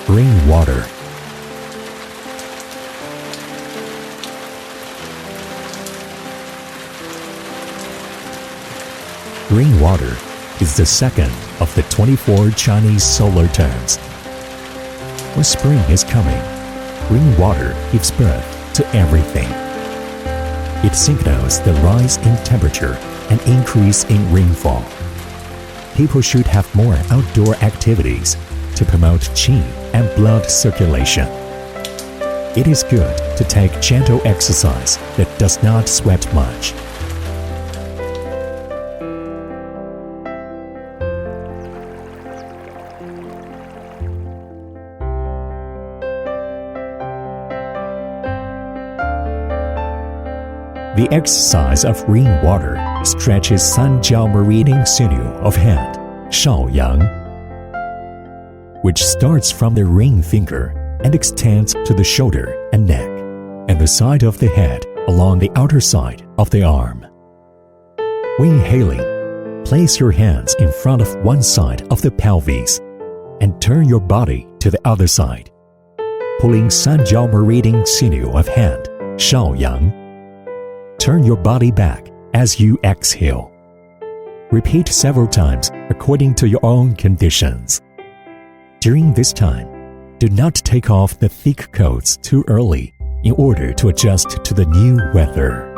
Rainwater. Rainwater is the second of the 24 Chinese solar terms. When spring is coming, rainwater gives birth to everything. It signals the rise in temperature and increase in rainfall. People should have more outdoor activities to promote qi and blood circulation. It is good to take gentle exercise that does not sweat much. The exercise of rainwater stretches Sanjiao meridian sinew of hand, Shaoyang, which starts from the ring finger and extends to the shoulder and neck, and the side of the head along the outer side of the arm. When inhaling, place your hands in front of one side of the pelvis and turn your body to the other side, pulling Sanjiao meridian sinew of hand, Shaoyang. Turn your body back as you exhale. Repeat several times according to your own conditions. During this time, do not take off the thick coats too early in order to adjust to the new weather.